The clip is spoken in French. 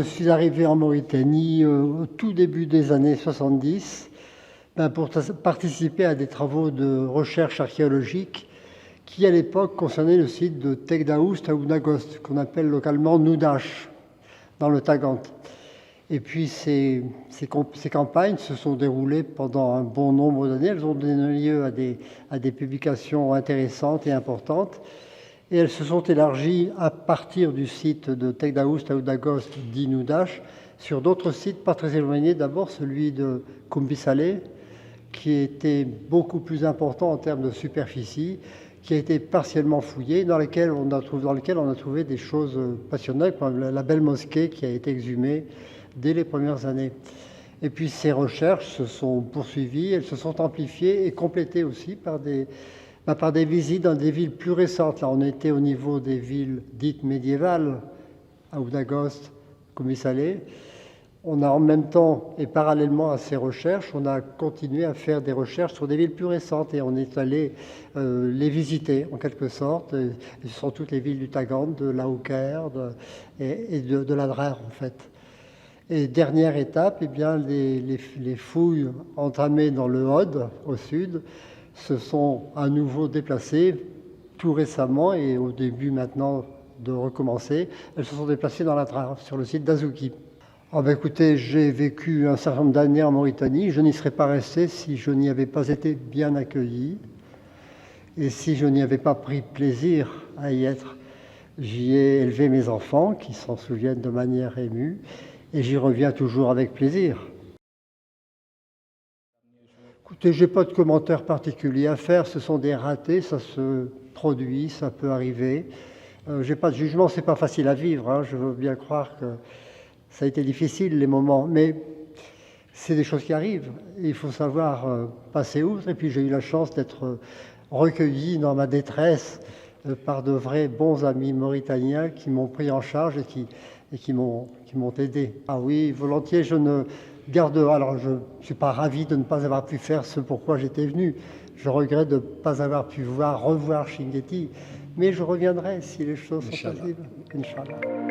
Je suis arrivé en Mauritanie au tout début des années 70 pour participer à des travaux de recherche archéologique qui, à l'époque, concernaient le site de Tegdaoust à Ounagost, qu'on appelle localement Noudache, dans le Tagant. Et puis ces campagnes se sont déroulées pendant un bon nombre d'années. Elles ont donné lieu à des publications intéressantes et importantes. Et elles se sont élargies à partir du site de Tegdaoust à Ounagost, dit Noudache, sur d'autres sites pas très éloignés. D'abord celui de Koumbi-Salé, qui était beaucoup plus important en termes de superficie, qui a été partiellement fouillé, dans lequel on a trouvé des choses passionnantes, comme la belle mosquée qui a été exhumée dès les premières années. Et puis ces recherches se sont poursuivies, elles se sont amplifiées et complétées aussi par des visites dans des villes plus récentes. Là, on était au niveau des villes dites médiévales, à Ounagost, Koumbi-Salé. On a en même temps et parallèlement à ces recherches, on a continué à faire des recherches sur des villes plus récentes et on est allé les visiter en quelque sorte. Et ce sont toutes les villes du Tagant, de l'Aouker et de l'Adrar en fait. Et dernière étape, eh bien, les fouilles entamées dans le Hod, au sud, se sont à nouveau déplacées tout récemment et au début maintenant de recommencer. Elles se sont déplacées dans l'Adrar, sur le site d'Azouki. Écoutez, j'ai vécu un certain nombre d'années en Mauritanie. Je n'y serais pas resté si je n'y avais pas été bien accueilli et si je n'y avais pas pris plaisir à y être. J'y ai élevé mes enfants qui s'en souviennent de manière émue et j'y reviens toujours avec plaisir. Écoutez, je n'ai pas de commentaire particulier à faire. Ce sont des ratés, ça se produit, ça peut arriver. J'ai pas de jugement, c'est pas facile à vivre. Hein. Je veux bien croire que ça a été difficile, les moments, mais c'est des choses qui arrivent. Il faut savoir passer outre. Et puis j'ai eu la chance d'être recueilli dans ma détresse par de vrais bons amis mauritaniens qui m'ont pris en charge et qui m'ont aidé. Ah oui, volontiers, je ne garde... Alors je ne suis pas ravi de ne pas avoir pu faire ce pourquoi j'étais venu. Je regrette de ne pas avoir pu revoir Chinguetti, mais je reviendrai si les choses sont possibles. Inch'Allah.